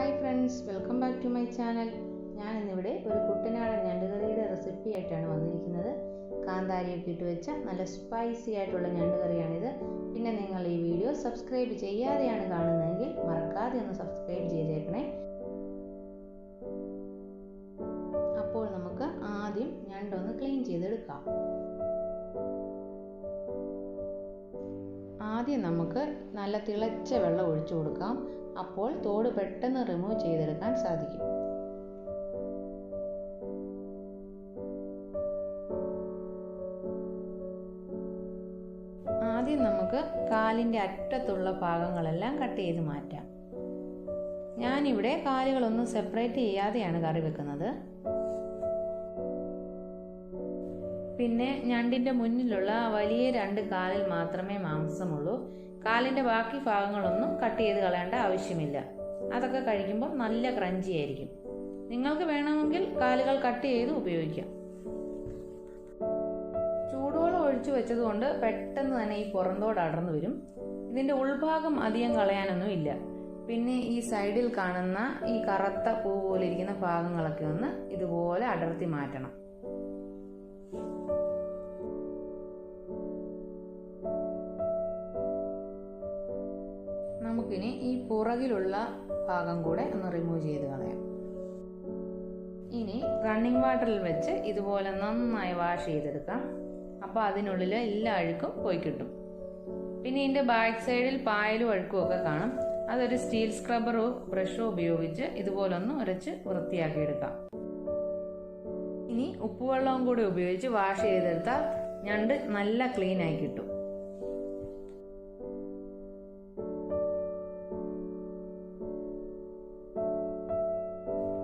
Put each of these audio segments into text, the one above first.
Hi friends, welcome back to my channel. ഞാൻ ഇന്നിവിടെ ഒരു കുട്ടനാടൻ ഞണ്ടുകറിയുടെ റെസിപ്പി ആയിട്ടാണ് വന്നിരിക്കുന്നത്. കാന്താരിയൊക്കെ ഇട്ട് വെച്ച നല്ല സ്പൈസി ആയിട്ടുള്ള ഞണ്ടുകറിയാണിത്. പിന്നെ നിങ്ങൾ ഈ വീഡിയോ സബ്സ്ക്രൈബ് ചെയ്യാതെയാണ് കാണുന്നതെങ്കിൽ മറക്കാതെ ഒന്ന് സബ്സ്ക്രൈബ് ചെയ്തേക്കണേ. അപ്പോൾ നമുക്ക് ആദ്യം ഞണ്ടൊന്ന് ക്ലീൻ ചെയ്തെടുക്കാം. ആദ്യം നമുക്ക് നല്ല തിളച്ച വെള്ളം ഒഴിച്ചു കൊടുക്കാം. അപ്പോൾ തോട് പെട്ടെന്ന് റിമൂവ് ചെയ്തെടുക്കാൻ സാധിക്കും. ആദ്യം നമുക്ക് കാലിൻ്റെ അറ്റത്തുള്ള ഭാഗങ്ങളെല്ലാം കട്ട് ചെയ്ത് മാറ്റാം. ഞാനിവിടെ കാലുകളൊന്നും സെപ്പറേറ്റ് ചെയ്യാതെയാണ് കറി വെക്കുന്നത്. പിന്നെ ഞണ്ടിൻ്റെ മുന്നിലുള്ള വലിയ 2 കാലിൽ മാത്രമേ മാംസമുള്ളൂ. കാലിൻ്റെ ബാക്കി ഭാഗങ്ങളൊന്നും കട്ട് ചെയ്ത് കളയേണ്ട ആവശ്യമില്ല. അതൊക്കെ കഴിക്കുമ്പോൾ നല്ല ക്രഞ്ചി ആയിരിക്കും. നിങ്ങൾക്ക് വേണമെങ്കിൽ കാലുകൾ കട്ട് ചെയ്ത് ഉപയോഗിക്കാം. ചൂടുവെള്ളം ഒഴിച്ചു വെച്ചതുകൊണ്ട് പെട്ടെന്ന് തന്നെ ഈ പുറന്തോട് അടർന്നു വരും. ഇതിൻ്റെ ഉൾഭാഗം അധികം കളയാനൊന്നും ഇല്ല. പിന്നെ ഈ സൈഡിൽ കാണുന്ന ഈ കറുത്ത പൂ പോലെ ഇരിക്കുന്ന ഭാഗങ്ങളൊക്കെ ഒന്ന് ഇതുപോലെ അടർത്തി മാറ്റണം. നമുക്കിനി ഈ പുറകിലുള്ള ഭാഗം കൂടെ ഒന്ന് റിമൂവ് ചെയ്ത് കളയാം. ഇനി റണ്ണിങ് വാട്ടറിൽ വെച്ച് ഇതുപോലെ നന്നായി വാഷ് ചെയ്തെടുക്കാം. അപ്പോൾ അതിനുള്ളിൽ എല്ലാ അഴുക്കും പോയി കിട്ടും. പിന്നെ ഇതിൻ്റെ ബാക്ക് സൈഡിൽ പായലും അഴുക്കും ഒക്കെ കാണും. അതൊരു സ്റ്റീൽ സ്ക്രബ്ബറോ ബ്രഷോ ഉപയോഗിച്ച് ഇതുപോലൊന്ന് ഉരച്ച് വൃത്തിയാക്കിയെടുക്കാം. ഇനി ഉപ്പുവെള്ളവും കൂടി ഉപയോഗിച്ച് വാഷ് ചെയ്തെടുത്താൽ ഞണ്ട് നല്ല ക്ലീൻ ആയി കിട്ടും.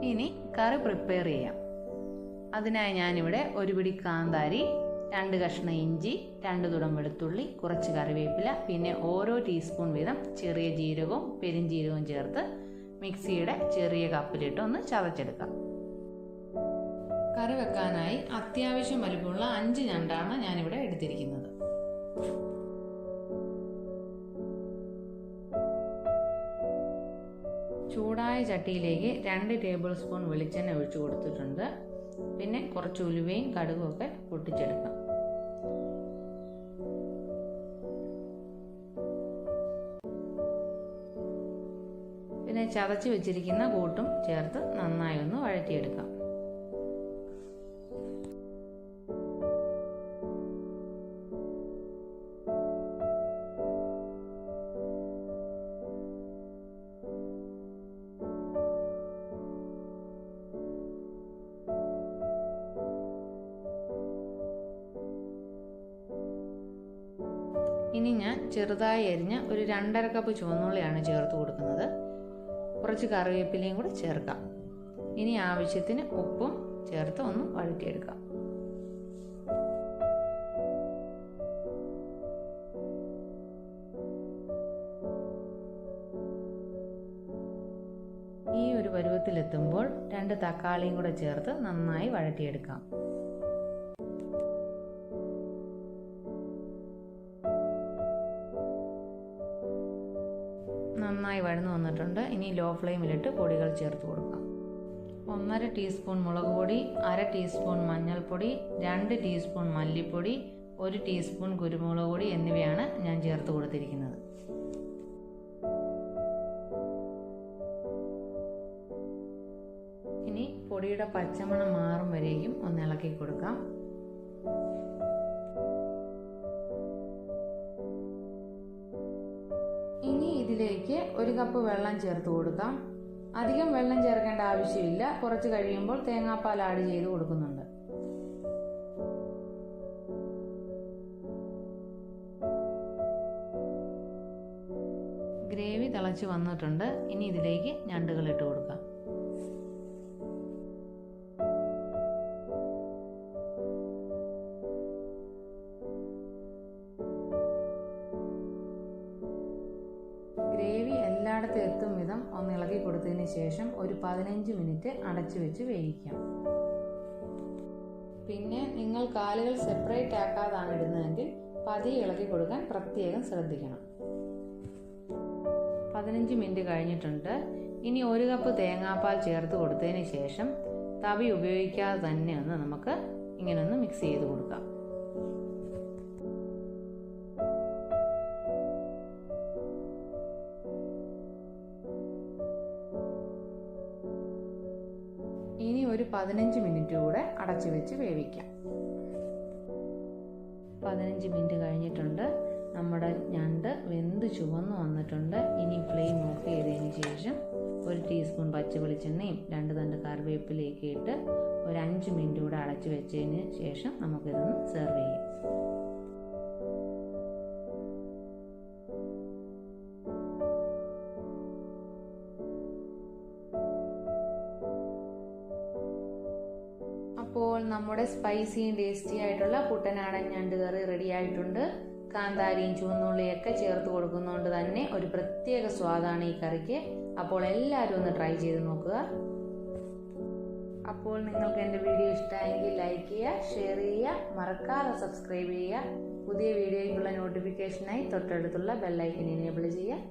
ഇനി കറി പ്രിപ്പയർ ചെയ്യാം. അതിനായി ഞാനിവിടെ ഒരു പിടി കാന്താരി, 2 കഷ്ണം ഇഞ്ചി, 2 തുടം വെളുത്തുള്ളി, കുറച്ച് കറിവേപ്പില, പിന്നെ ഓരോ ടീസ്പൂൺ വീതം ചെറിയ ജീരകവും പെരിഞ്ജീരകവും ചേർത്ത് മിക്സിയുടെ ചെറിയ കപ്പിലിട്ട് ഒന്ന് ചതച്ചെടുക്കാം. കറി വെക്കാനായി അത്യാവശ്യം വലുപ്പമുള്ള 5 ഞണ്ടാണ് ഞാനിവിടെ എടുത്തിരിക്കുന്നത്. ചൂടായ ചട്ടിയിലേക്ക് 2 ടേബിൾ സ്പൂൺ വെളിച്ചെണ്ണ ഒഴിച്ചു കൊടുത്തിട്ടുണ്ട്. പിന്നെ കുറച്ച് ഉലുവയും കടുകും ഒക്കെ പൊട്ടിച്ചെടുക്കാം. പിന്നെ ചതച്ച് വെച്ചിരിക്കുന്ന കൂട്ടും ചേർത്ത് നന്നായി ഒന്ന് വഴറ്റിയെടുക്കാം. ഇനി ഞാൻ ചെറുതായി അരിഞ്ഞ ഒരു 2.5 കപ്പ് ചുവന്നുള്ളിയാണ് ചേർത്ത് കൊടുക്കുന്നത്. കുറച്ച് കറിവേപ്പിലയും കൂടി ചേർക്കാം. ഇനി ആവശ്യത്തിന് ഉപ്പും ചേർത്ത് ഒന്ന് വഴറ്റിയെടുക്കാം. ഈ ഒരു പരുവത്തിലെത്തുമ്പോൾ 2 തക്കാളിയും കൂടെ ചേർത്ത് നന്നായി വഴറ്റിയെടുക്കാം. നന്നായി വഴന്നു വന്നിട്ടുണ്ട്. ഇനി ലോ ഫ്ലെയിമിലിട്ട് പൊടികൾ ചേർത്ത് കൊടുക്കാം. 1.5 ടീസ്പൂൺ മുളക് പൊടി, 1/2 ടീസ്പൂൺ മഞ്ഞൾപ്പൊടി, 2 ടീസ്പൂൺ മല്ലിപ്പൊടി, 1 ടീസ്പൂൺ കുരുമുളക് പൊടി എന്നിവയാണ് ഞാൻ ചേർത്ത് കൊടുത്തിരിക്കുന്നത്. ഇനി പൊടിയുടെ പച്ചമണം മാറും വരേക്കും ഒന്ന് ഇളക്കി കൊടുക്കാം. ഇനി ഇതിലേക്ക് 1 കപ്പ് വെള്ളം ചേർത്ത് കൊടുക്കാം. അധികം വെള്ളം ചേർക്കേണ്ട ആവശ്യമില്ല. കുറച്ച് കഴിയുമ്പോൾ തേങ്ങാപ്പാൽ ആഡ് ചെയ്ത് കൊടുക്കുന്നുണ്ട്. ഗ്രേവി തിളച്ച് വന്നിട്ടുണ്ട്. ഇനി ഇതിലേക്ക് ഞണ്ടുകൾ ഇട്ട് കൊടുക്കാം. ഗ്രേവി എല്ലായിടത്തും എത്തും വിധം ഒന്ന് ഇളക്കി കൊടുത്തതിന് ശേഷം ഒരു 15 മിനിറ്റ് അടച്ചു വെച്ച് വേവിക്കാം. പിന്നെ നിങ്ങൾ കാലുകൾ സെപ്പറേറ്റ് ആക്കാതാണ് ഇടുന്നതെങ്കിൽ പതിയെ ഇളക്കി കൊടുക്കാൻ പ്രത്യേകം ശ്രദ്ധിക്കണം. 15 മിനിറ്റ് കഴിഞ്ഞിട്ടുണ്ട്. ഇനി 1 കപ്പ് തേങ്ങാപ്പാൽ ചേർത്ത് കൊടുത്തതിന് ശേഷം തവി ഉപയോഗിക്കാതെ തന്നെ നമുക്ക് ഇങ്ങനെ ഒന്ന് മിക്സ് ചെയ്ത് കൊടുക്കാം. ഇനി ഒരു 15 മിനിറ്റ് കൂടെ അടച്ചു വെച്ച് വേവിക്കാം. 15 മിനിറ്റ് കഴിഞ്ഞിട്ടുണ്ട്. നമ്മുടെ ഞണ്ട് വെന്ത് ചുവന്ന് വന്നിട്ടുണ്ട്. ഇനി ഫ്ലെയിം ഓഫ് ചെയ്തതിന് ശേഷം 1 ടീസ്പൂൺ പച്ച വെളിച്ചെണ്ണയും 2 തണ്ട് കറിവേപ്പിലയൊക്കെ ഇട്ട് ഒരു 5 മിനിറ്റ് കൂടെ അടച്ചു വെച്ചതിന് ശേഷം നമുക്കിതൊന്ന് സെർവ് ചെയ്യാം. അപ്പോൾ നമ്മുടെ സ്പൈസിയും ടേസ്റ്റി ആയിട്ടുള്ള കുട്ടനാടൻ ഞണ്ട് കറി റെഡി ആയിട്ടുണ്ട്. കാന്താരിയും ചുവന്നുള്ളിയൊക്കെ ചേർത്ത് കൊടുക്കുന്നതുകൊണ്ട് തന്നെ ഒരു പ്രത്യേക സ്വാദാണ് ഈ കറിക്ക്. അപ്പോൾ എല്ലാവരും ഒന്ന് ട്രൈ ചെയ്ത് നോക്കുക. അപ്പോൾ നിങ്ങൾക്ക് എൻ്റെ വീഡിയോ ഇഷ്ടമായെങ്കിൽ ലൈക്ക് ചെയ്യുക, ഷെയർ ചെയ്യുക, മറക്കാതെ സബ്സ്ക്രൈബ് ചെയ്യുക. പുതിയ വീഡിയോയ്ക്കുള്ള നോട്ടിഫിക്കേഷനായി തൊട്ടടുത്തുള്ള ബെല്ലൈക്കൻ എനേബിൾ ചെയ്യുക.